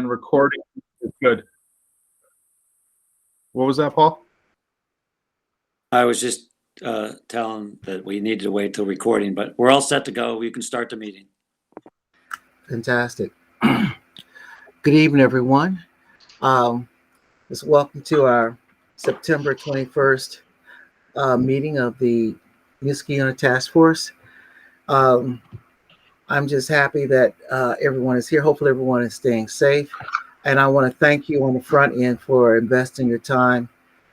recording is good. What was that, Paul? I was just telling that we needed to wait till recording, but we're all set to go. We can start the meeting. Fantastic. Good evening, everyone. Welcome to our September 21st meeting of the Niskayuna Task Force. I'm just happy that everyone is here. Hopefully everyone is staying safe. And I want to thank you on the front end for investing your time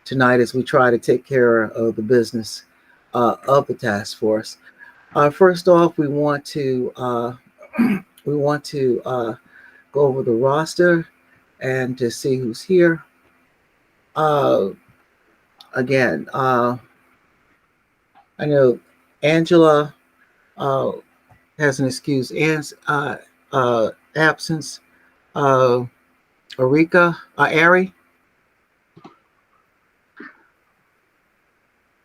tonight as we try to take care of the business of the task force. First off, we want to go over the roster and to see who's here. Again, I know Angela has an excused absence. Ari,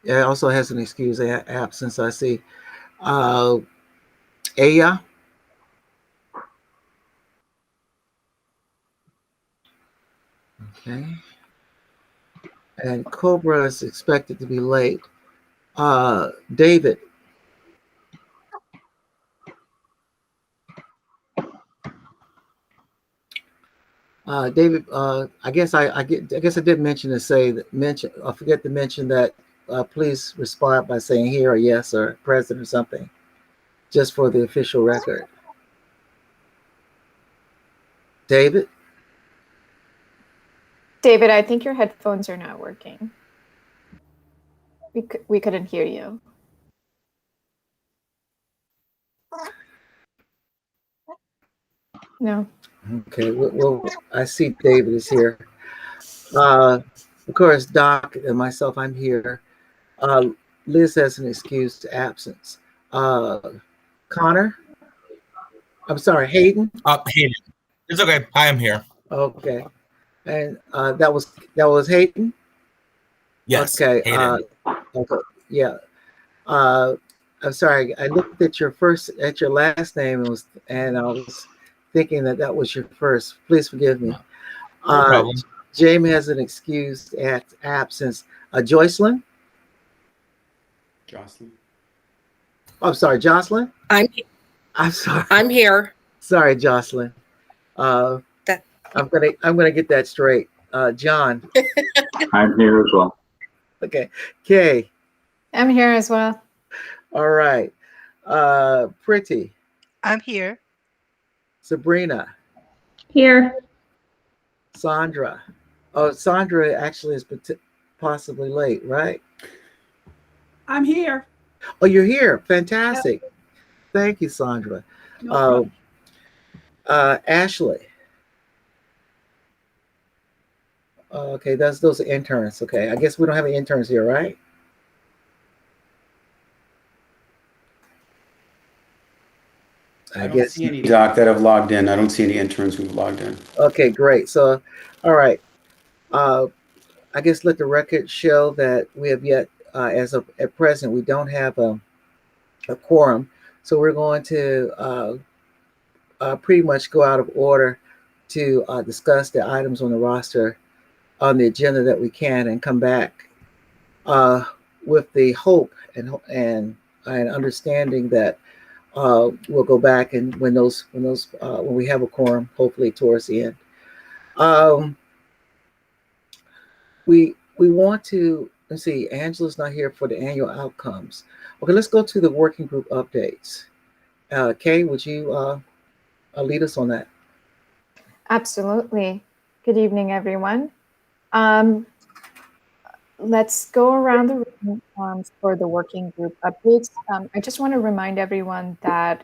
yeah, also has an excused absence. I see. Aya. Okay. And Cobra is expected to be late. David. David, I guess I did mention I forget to mention that please respond by saying here or yes or present or something, just for the official record. David, I think your headphones are not working. We couldn't hear you. No. Okay, well, I see David is here. Of course, Doc and myself, I'm here. Liz has an excused absence. Connor? I'm sorry, Hayden? Hayden. It's okay. I am here. Okay. And that was Hayden? Yes. Okay. Hayden. Okay. Yeah. I'm sorry. I looked at your last name and I was thinking that was your first. Please forgive me. No problem. Jamie has an excused absence. Jocelyn? Jocelyn. I'm sorry, Jocelyn? I'm sorry. I'm here. Sorry, Jocelyn. I'm gonna get that straight. John. I'm here as well. Okay. Kay. I'm here as well. All right. Pretty. I'm here. Sabrina. Here. Sandra. Oh, Sandra actually is possibly late, right? I'm here. Oh, you're here. Fantastic. Yep. Thank you, Sandra. No Ashley. Okay, those are interns. Okay, I guess we don't have any interns here, right? I don't see any, Doc, that have logged in. I don't see any interns who've logged in. Okay, great. So, all right. I guess let the record show that we have yet, at present, we don't have a quorum. So we're going to pretty much go out of order to discuss the items on the roster on the agenda that we can, and come back with the hope and understanding that we'll go back and when we have a quorum, hopefully towards the end. We want to, let's see, Angela's not here for the annual outcomes. Okay, let's go to the working group updates. Kay, would you lead us on that? Absolutely. Good evening, everyone. Let's go around the room for the working group updates. I just want to remind everyone that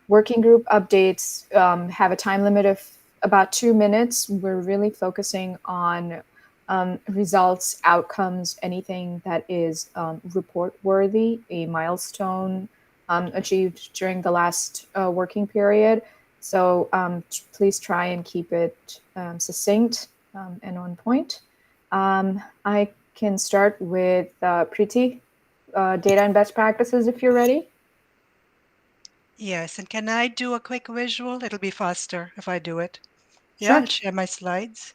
working group updates have a time limit of about 2 minutes. We're really focusing on results, outcomes, anything that is report worthy, a milestone achieved during the last working period. So please try and keep it succinct and on point. I can start with Preeti, data and best practices, if you're ready. Yes, and can I do a quick visual? It'll be faster if I do it. Yeah, Sure. I'll share my slides.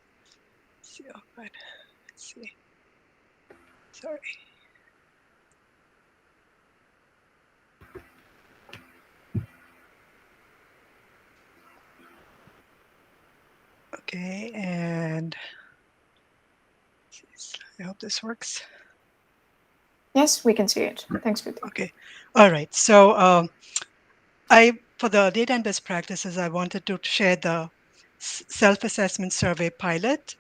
Let's see, oh, good. Let's see. Sorry. Okay, and I hope this works. Yes, we can see it. Thanks, Priti. Okay. All right. So for the data and best practices, I wanted to share the self-assessment survey pilot.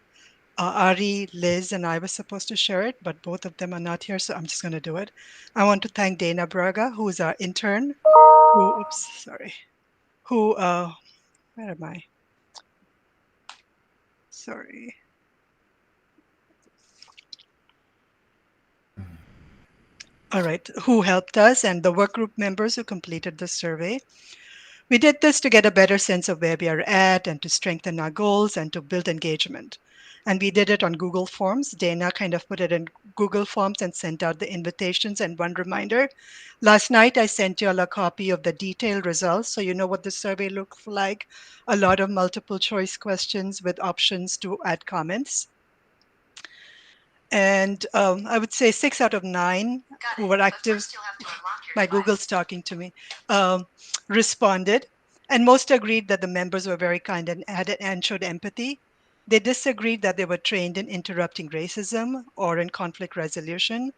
Ari, Liz, and I were supposed to share it, but both of them are not here, so I'm just going to do it. I want to thank Dana Braga, who is our intern, who, oops, sorry, who, where am I? Sorry. All right, who helped us, and the work group members who completed the survey. We did this to get a better sense of where we are at and to strengthen our goals and to build engagement. And we did it on Google Forms. Dana kind of put it in Google Forms and sent out the invitations and one reminder. Last night, I sent you all a copy of the detailed results so you know what the survey looks like. A lot of multiple choice questions with options to add comments. And I would say 6 out of 9 who were active, my Google's talking to me, responded. And most agreed that the members were very kind and showed empathy. They disagreed that they were trained in interrupting racism or in conflict resolution,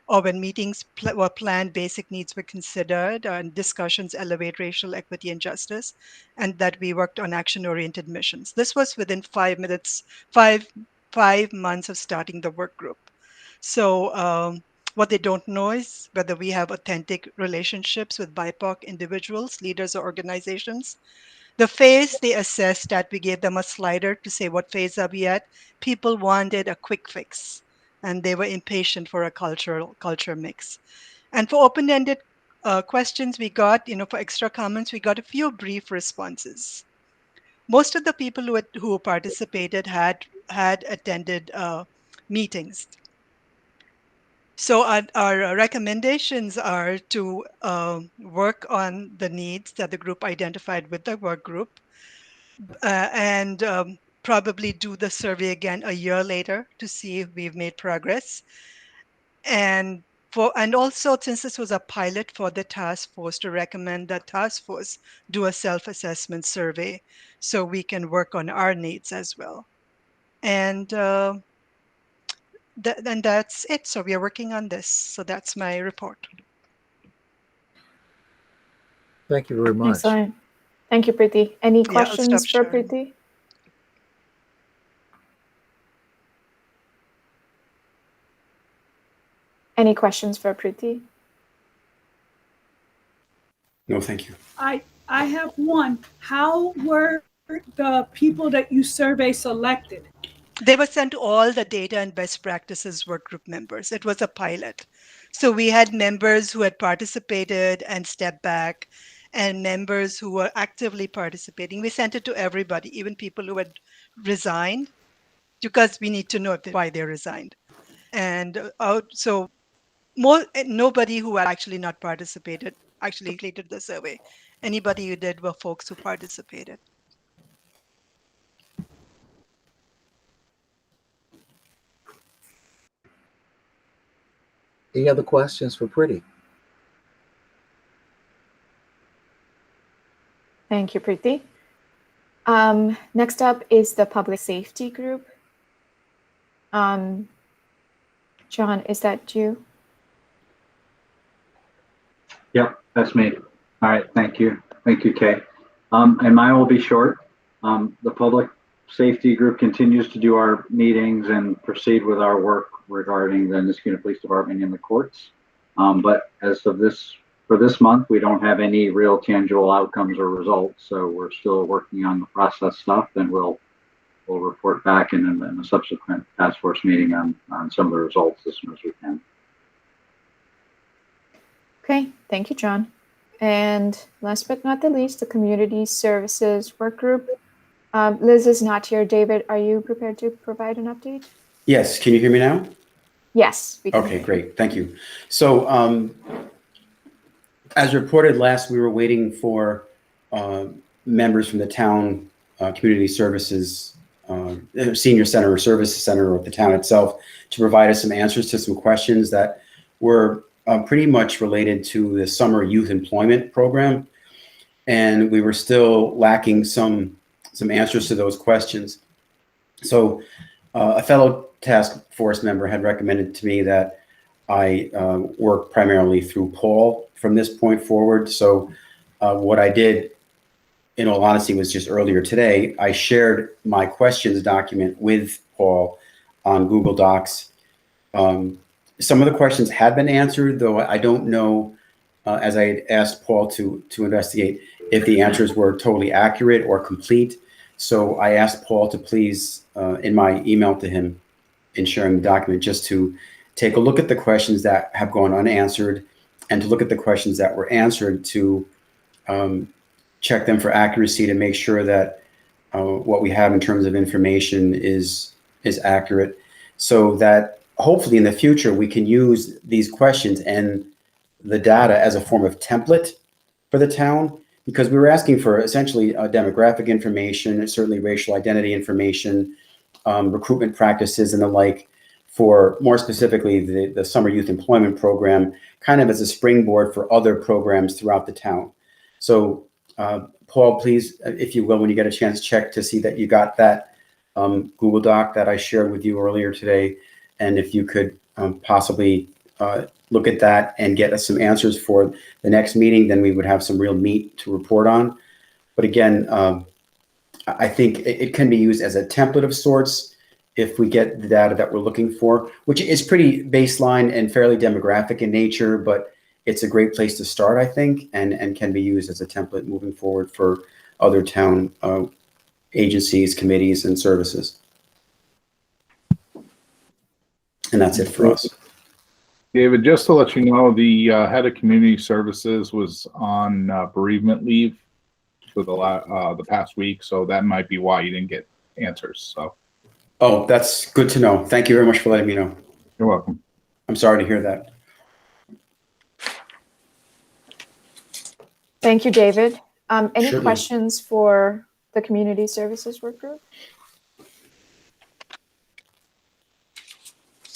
or when meetings were planned, basic needs were considered, and discussions elevate racial equity and justice, and that we worked on action-oriented missions. This was within 5 minutes, 5 months of starting the work group. So what they don't know is whether we have authentic relationships with BIPOC individuals, leaders, or organizations. The phase they assessed that we gave them a slider to say what phase are we at. People wanted a quick fix, and they were impatient for a culture mix. And for open-ended questions, we got, for extra comments, we got a few brief responses. Most of the people who participated had attended meetings. So our recommendations are to work on the needs that the group identified with the work group, and probably do the survey again a year later to see if we've made progress. And also, since this was a pilot for the task force, to recommend that task force do a self-assessment survey so we can work on our needs as well. And then that's it. So we are working on this. So that's my report. Thank you very much. Excellent. Thank you, Priti. Any Yeah, I'll questions stop for sharing. Priti? Any questions for Priti? No, thank you. I have one. How were the people that you survey selected? They were sent to all the data and best practices workgroup members. It was a pilot. So we had members who had participated and stepped back, and members who were actively participating. We sent it to everybody, even people who had resigned, because we need to know why they resigned. And so nobody who had actually not participated actually completed the survey. Anybody who did were folks who participated. Any other questions for Priti? Thank you, Priti. Next up is the public safety group. John, is that you? Yep, that's me. All right, thank you. Thank you, Kay. And mine will be short. The public safety group continues to do our meetings and proceed with our work regarding the Niskayuna Police Department and the courts. But as of for this month, we don't have any real tangible outcomes or results. So we're still working on the process stuff, and we'll report back in a subsequent task force meeting on some of the results as soon as we can. Okay, thank you, John. And last but not the least, the community services work group. Liz is not here. David, are you prepared to provide an update? Yes, can you hear me now? Yes, we can. Okay, great, thank you. So as reported last, we were waiting for members from the town community services, senior center or services center of the town itself to provide us some answers to some questions that were pretty much related to the summer youth employment program. And we were still lacking some answers to those questions. So a fellow task force member had recommended to me that I work primarily through Paul from this point forward. So what I did, in all honesty, was just earlier today, I shared my questions document with Paul on Google Docs. Some of the questions had been answered, though I don't know, as I had asked Paul to investigate, if the answers were totally accurate or complete. So I asked Paul to please, in my email to him, in sharing the document, just to take a look at the questions that have gone unanswered and to look at the questions that were answered to check them for accuracy to make sure that what we have in terms of information is accurate, so that hopefully in the future we can use these questions and the data as a form of template for the town, because we were asking for essentially demographic information and certainly racial identity information, recruitment practices and the like, for more specifically the summer youth employment program, kind of as a springboard for other programs throughout the town. So Paul, please, if you will, when you get a chance, check to see that you got that Google Doc that I shared with you earlier today. And if you could possibly look at that and get us some answers for the next meeting, then we would have some real meat to report on. But again, I think it can be used as a template of sorts if we get the data that we're looking for, which is pretty baseline and fairly demographic in nature, but it's a great place to start, I think, and can be used as a template moving forward for other town agencies, committees, and services. And that's it for us. David, just to let you know, the head of community services was on bereavement leave for the past week, so that might be why you didn't get answers. So, oh, that's good to know. Thank you very much for letting me know. You're welcome. I'm sorry to hear that. Thank you, David. Any Sure. questions for the community services work group?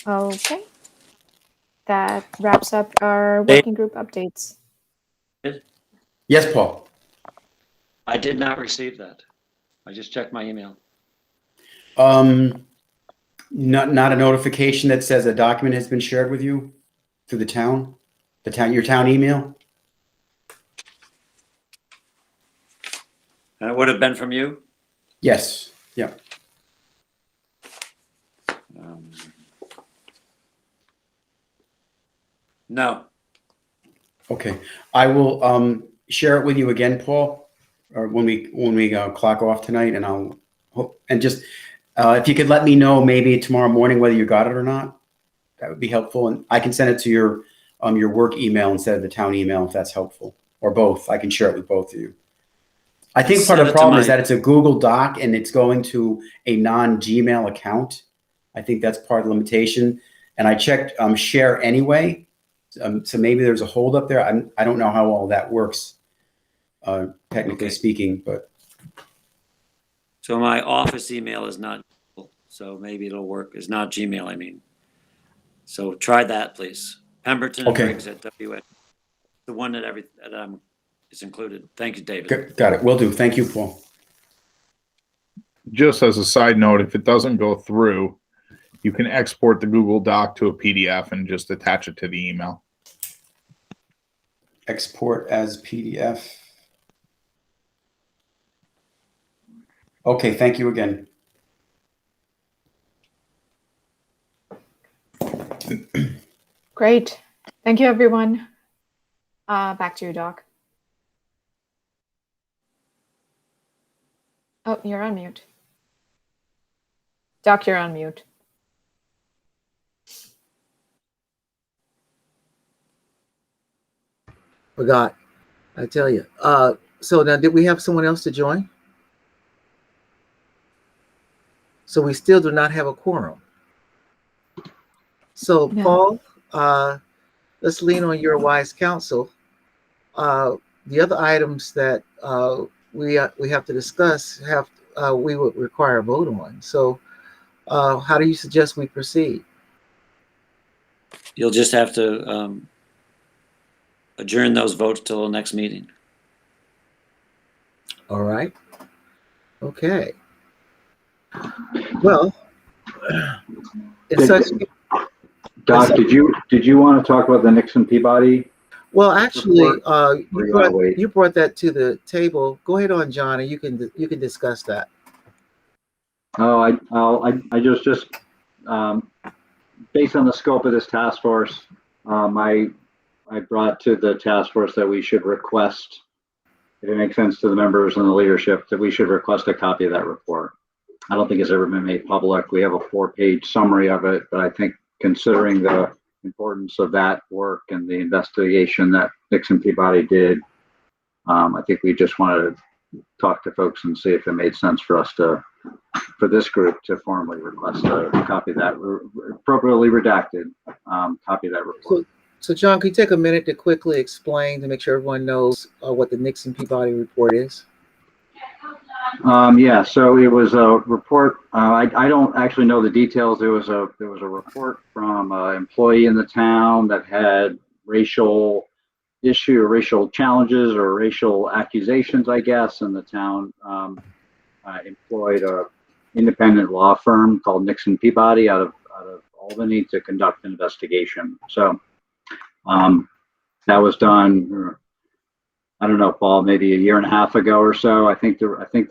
Okay. That wraps up our working group updates. Yes, Paul. I did not receive that. I just checked my email. Not a notification that says a document has been shared with you through your town email? And it would have been from you? Yes. Yeah. No. Okay. I will share it with you again, Paul, or when we clock off tonight, and I'll hope, and just if you could let me know maybe tomorrow morning whether you got it or not, that would be helpful, and I can send it to your work email instead of the town email if that's helpful, or both. I can share it with both of you. I think part of the problem is that it's a Google Doc and it's going to a non-Gmail account. I think that's part of the limitation. And I checked share anyway. So maybe there's a hold up there. I don't know how all that works, technically speaking, but. So my office email is not, so maybe it'll work. It's not Gmail, I mean. So try that, please. Pemberton Okay. Briggs at WA. The one that is included. Thank you, David. Got it. Will do. Thank you, Paul. Just as a side note, if it doesn't go through, you can export the Google Doc to a PDF and just attach it to the email. Export as PDF. Okay, thank you again. Great. Thank you, everyone. Back to you, Doc. Oh, you're on mute. Doc, you're on mute. Forgot. I tell you. So now, did we have someone else to join? So we still do not have a quorum. So No. Paul, let's lean on your wise counsel. The other items that we have to discuss have we would require a vote on. So how do you suggest we proceed? You'll just have to adjourn those votes till the next meeting. All right. Okay. Well, it's such. Doc, did you want to talk about the Nixon Peabody? Well, actually, you you brought that to the table. Go ahead on, John, and you can discuss that. Oh, I just based on the scope of this task force, I brought to the task force that we should request, if it makes sense to the members and the leadership, that we should request a copy of that report. I don't think it's ever been made public. We have a 4-page summary of it, but I think considering the importance of that work and the investigation that Nixon Peabody did, I think we just wanted to talk to folks and see if it made sense for us for this group to formally request a copy of that, appropriately redacted copy of that report. So John, can you take a minute to quickly explain to make sure everyone knows what the Nixon Peabody report is? Yeah, so it was a report. I don't actually know the details. There was a report from an employee in the town that had racial challenges or racial accusations, I guess, and the town employed a independent law firm called Nixon Peabody out of Albany to conduct an investigation. So that was done, I don't know, Paul, maybe a year and a half ago or so. I think the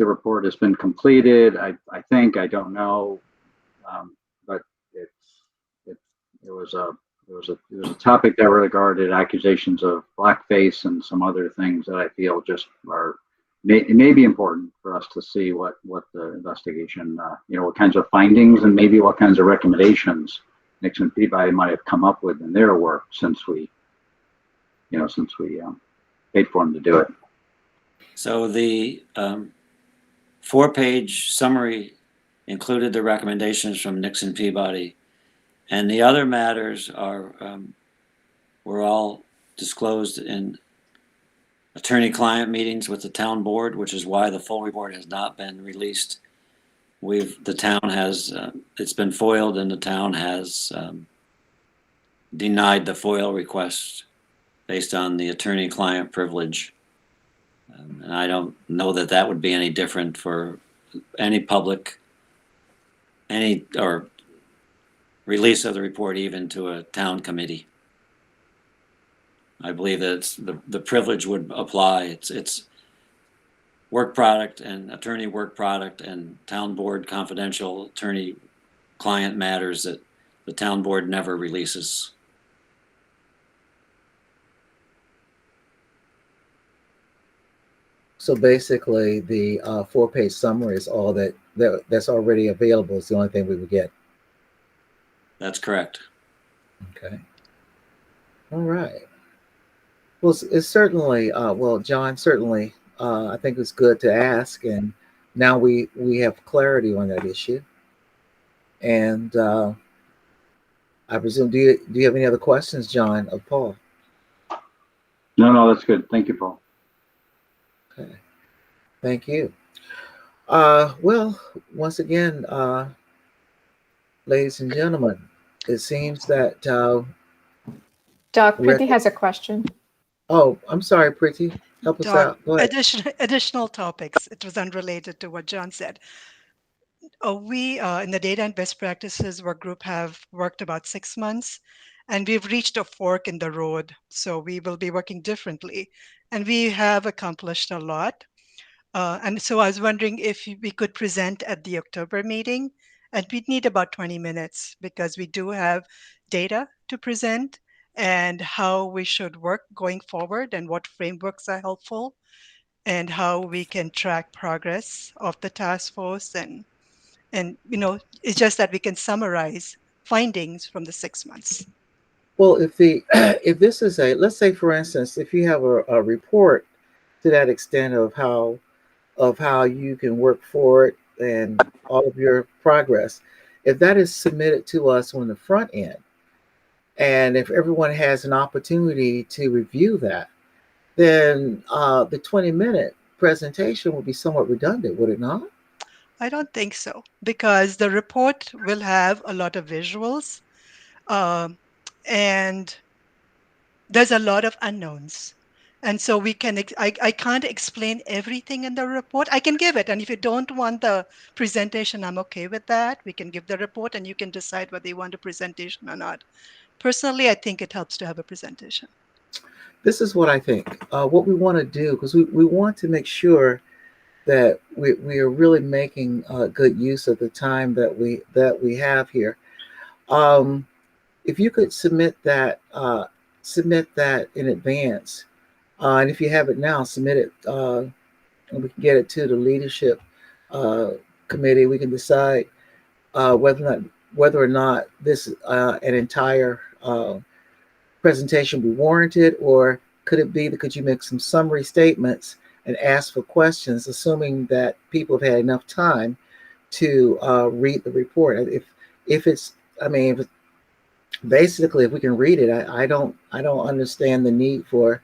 report has been completed. I don't know, but it was a topic that regarded accusations of blackface and some other things that I feel just it may be important for us to see what the investigation, what kinds of findings and maybe what kinds of recommendations Nixon Peabody might have come up with in their work since we paid for them to do it. So the 4-page summary included the recommendations from Nixon Peabody, and the other matters were all disclosed in attorney-client meetings with the town board, which is why the full report has not been released. The town has it's been foiled, and the town has denied the FOIL request based on the attorney-client privilege. And I don't know that would be any different for any public, or release of the report even to a town committee. I believe that the privilege would apply. It's work product and attorney work product and town board confidential attorney-client matters that the town board never releases. So basically, the 4-page summary is all that's already available. It's the only thing we would get. That's correct. Okay. All right. Well, it's certainly, John, certainly, I think it's good to ask, and now we have clarity on that issue. And I presume, do you have any other questions, John, of Paul? No, that's good. Thank you, Paul. Okay. Thank you. Well, once again, ladies and gentlemen, it seems that Doc, Priti has a question. Oh, I'm sorry, Priti. Help us out. Go ahead. Additional topics. It was unrelated to what John said. We in the Data and Best Practices Work Group have worked about 6 months, and we've reached a fork in the road. So we will be working differently, and we have accomplished a lot. And so I was wondering if we could present at the October meeting, and we'd need about 20 minutes because we do have data to present and how we should work going forward and what frameworks are helpful and how we can track progress of the task force. And it's just that we can summarize findings from the 6 months. Well, if this is let's say, for instance, if you have a report to that extent of how you can work for it and all of your progress, if that is submitted to us on the front end, and if everyone has an opportunity to review that, then the 20-minute presentation will be somewhat redundant, would it not? I don't think so, because the report will have a lot of visuals, um, and there's a lot of unknowns. And so I can't explain everything in the report. I can give it. And if you don't want the presentation, I'm okay with that. We can give the report and you can decide whether you want a presentation or not. Personally, I think it helps to have a presentation. This is what I think. What we want to do, because we want to make sure that we are really making good use of the time that we have here. If you could submit that in advance, and if you have it now, submit it, and we can get it to the leadership committee. We can decide whether or not this an entire presentation be warranted, or could you make some summary statements and ask for questions, assuming that people have had enough time to read the report. If it's, I mean, if it's, basically, if we can read it, I don't understand the need for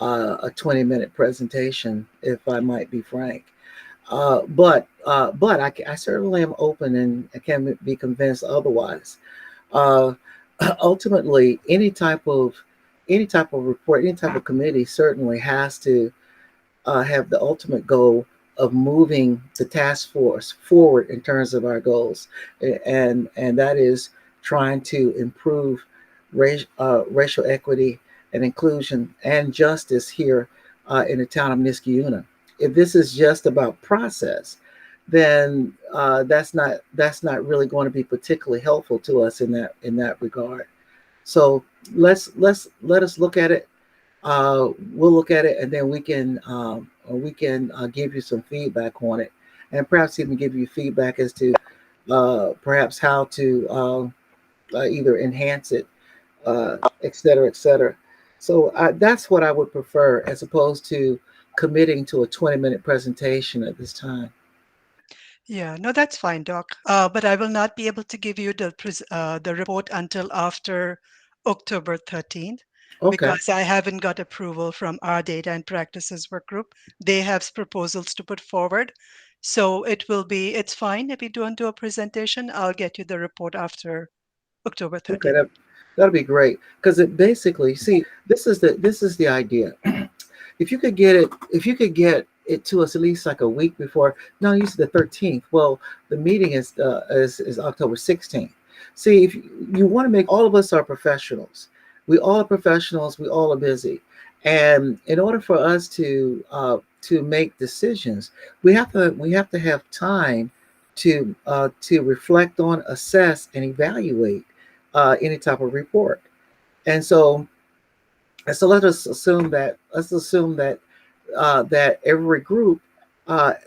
a 20-minute presentation, if I might be frank. But I certainly am open, and I can be convinced otherwise. Ultimately, any type of report, any type of committee certainly has to have the ultimate goal of moving the task force forward in terms of our goals, and that is trying to improve racial equity and inclusion and justice here in the town of Niskayuna. If this is just about process, then that's not really going to be particularly helpful to us in that regard. So let us look at it. We'll look at it, and then we can give you some feedback on it, and perhaps even give you feedback as to perhaps how to either enhance it, et cetera, et cetera. So that's what I would prefer, as opposed to committing to a 20-minute presentation at this time. Yeah, no, that's fine, Doc. But I will not be able to give you the report until after October 13th. Okay. Because I haven't got approval from our data and practices work group. They have proposals to put forward. So it's fine if you don't do a presentation. I'll get you the report after October 13th. Okay, that'll be great, because it basically, see, this is the idea. If you could get it to us at least like a week before. No, you said the 13th. Well, the meeting is October 16th. See, if you want to make, all of us are professionals. We all are professionals. We all are busy, and in order for us to make decisions, we have to have time to reflect on, assess, and evaluate any type of report. And so let us assume that that every group,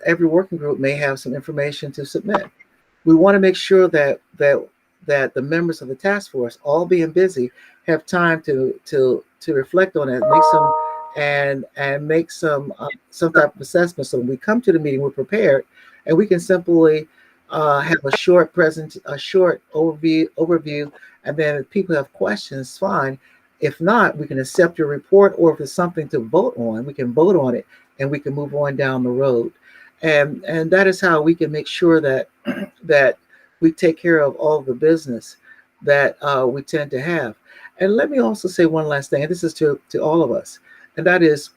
every working group may have some information to submit. We want to make sure that the members of the task force, all being busy, have time to reflect on it, make some type of assessment. So when we come to the meeting, we're prepared, and we can simply have a short overview, and then if people have questions, fine. If not, we can accept your report, or if it's something to vote on, we can vote on it, and we can move on down the road. And that is how we can make sure that that we take care of all the business that we tend to have. And let me also say one last thing, and this is to all of us, and that is,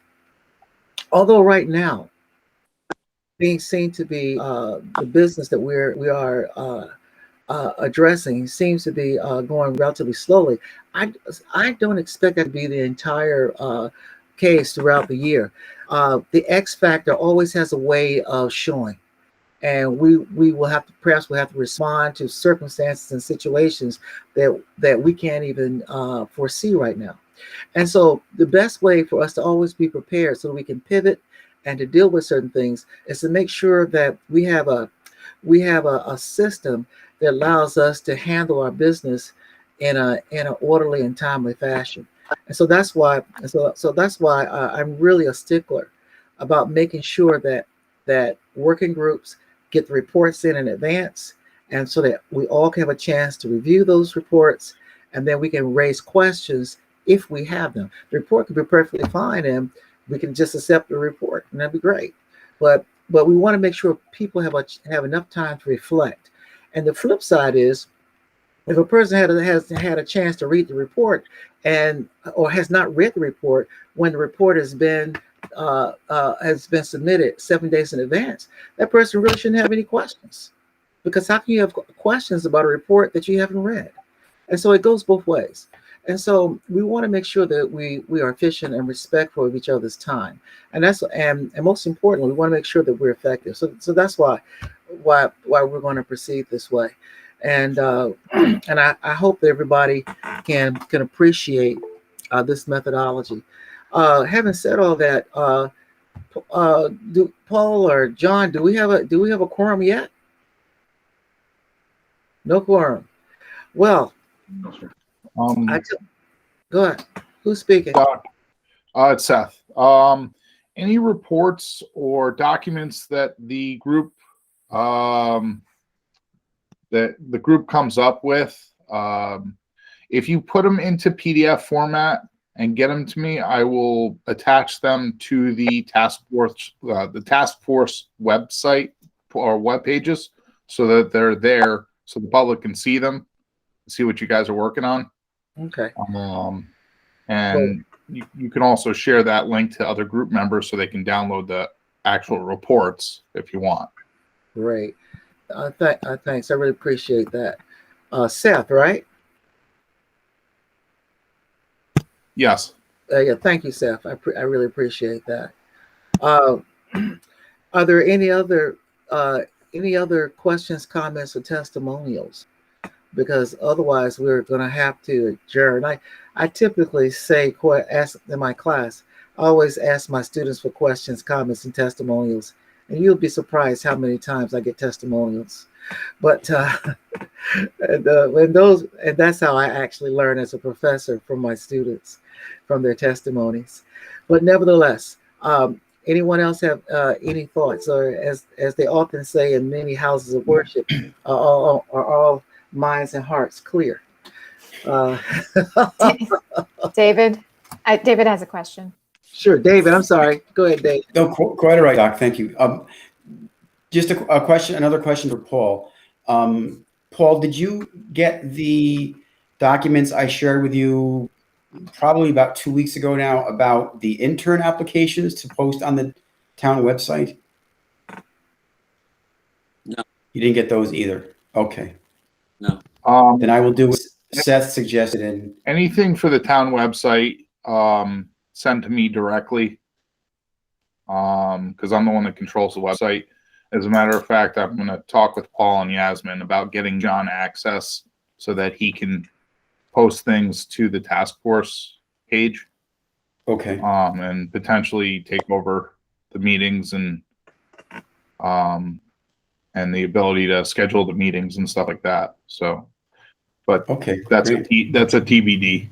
although right now being seen to be the business that we are addressing seems to be going relatively slowly, I don't expect that to be the entire case throughout the year. The X factor always has a way of showing, and we will have to respond to circumstances and situations that we can't even foresee right now. And so the best way for us to always be prepared, so that we can pivot and to deal with certain things, is to make sure that we have a system that allows us to handle our business in an orderly and timely fashion. And so that's why I'm really a stickler about making sure that working groups get the reports in advance, and so that we all can have a chance to review those reports, and then we can raise questions if we have them. The report could be perfectly fine, and we can just accept the report, and that'd be great. But but we want to make sure people have enough time to reflect. And the flip side is, if a person has had a chance to read the report or has not read the report when the report has been submitted 7 days in advance, that person really shouldn't have any questions, because how can you have questions about a report that you haven't read? And so it goes both ways. And so we want to make sure that we are efficient and respectful of each other's time. And most importantly, we want to make sure that we're effective. So that's why we're going to proceed this way. And I hope that everybody can appreciate this methodology. Having said all that, do Paul or John, do we have a quorum yet? No quorum. Well, No, sir. go ahead. Who's speaking? It's Seth. Any reports or documents that the group comes up with, if you put them into PDF format and get them to me, I will attach them to the task force website or web pages, so that they're there, so the public can see them, see what you guys are working on. Okay. And you can also share that link to other group members so they can download the actual reports if you want. Great. Thanks. I really appreciate that. Seth, right? Yes. Yeah. Thank you, Seth. I really appreciate that. Are there any other questions, comments, or testimonials? Because otherwise we're going to have to adjourn. I typically ask in my class, I always ask my students for questions, comments, and testimonials. And you'll be surprised how many times I get testimonials. But and that's how I actually learn as a professor from my students, from their testimonies. But nevertheless, anyone else have any thoughts? Or as they often say in many houses of worship, are all minds and hearts clear? David has a question. Sure, David. I'm sorry. Go ahead, David. No, quite all right, Doc. Thank you. Just a question, another question for Paul. Paul, did you get the documents I shared with you probably about 2 weeks ago now about the intern applications to post on the town website? No. You didn't get those either. Okay. No. Then I will do what Seth suggested. And Anything for the town website, send to me directly, because I'm the one that controls the website. As a matter of fact, I'm going to talk with Paul and Yasmin about getting John access so that he can post things to the task force page, okay. and potentially take over the meetings and the ability to schedule the meetings and stuff like that. So, but Okay. that's great. that's a TBD.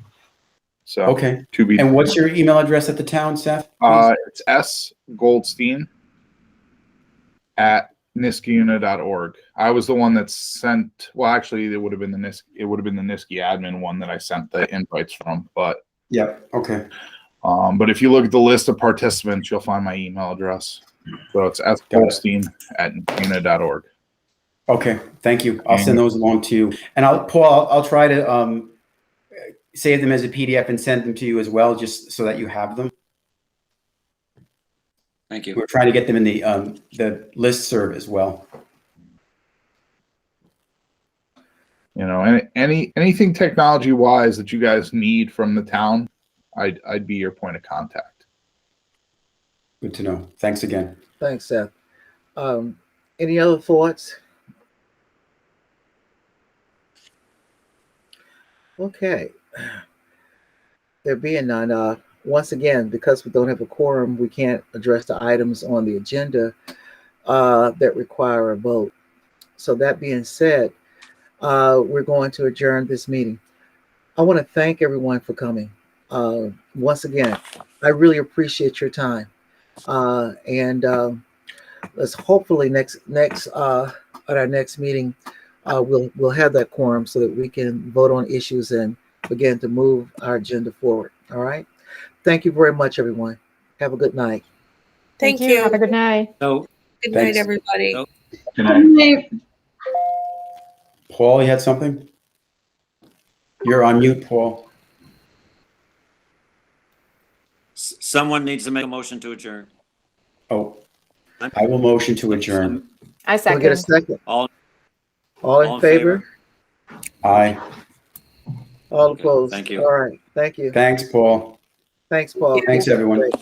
So Okay. to be. And what's your email address at the town, Seth? please? It's s.goldstein@niskiuna.org. I was the one that sent. Well, actually, it would have been the Niski admin one that I sent the invites from. But Yep. Okay. but if you look at the list of participants, you'll find my email address. So it's s.goldstein@niskiuna.org. Okay. Thank you. I'll send those along to you. And I'll try to save them as a PDF and send them to you as well, just so that you have them. Thank you. We're trying to get them in the listserv as well. You know, anything technology wise that you guys need from the town, I'd be your point of contact. Good to know. Thanks again. Thanks, Seth. Any other thoughts? Okay. There being none, once again, because we don't have a quorum, we can't address the items on the agenda that require a vote. So that being said, we're going to adjourn this meeting. I want to thank everyone for coming. Once again, I really appreciate your time. And let's hopefully at our next meeting, we'll have that quorum so that we can vote on issues and begin to move our agenda forward. All right. Thank you very much, everyone. Have a good night. Thank you. Have a good night. So Good Thanks. night, everybody. Nope. Good night. Paul, you had something? You're on mute, Paul. Someone needs to make a motion to adjourn. Oh, I will motion to adjourn. I Can we get a second. second? All All in favor? Aye. All Okay, opposed? thank you. All right, thank you. Thanks, Paul. Thanks, Paul. Thanks, everyone. Great.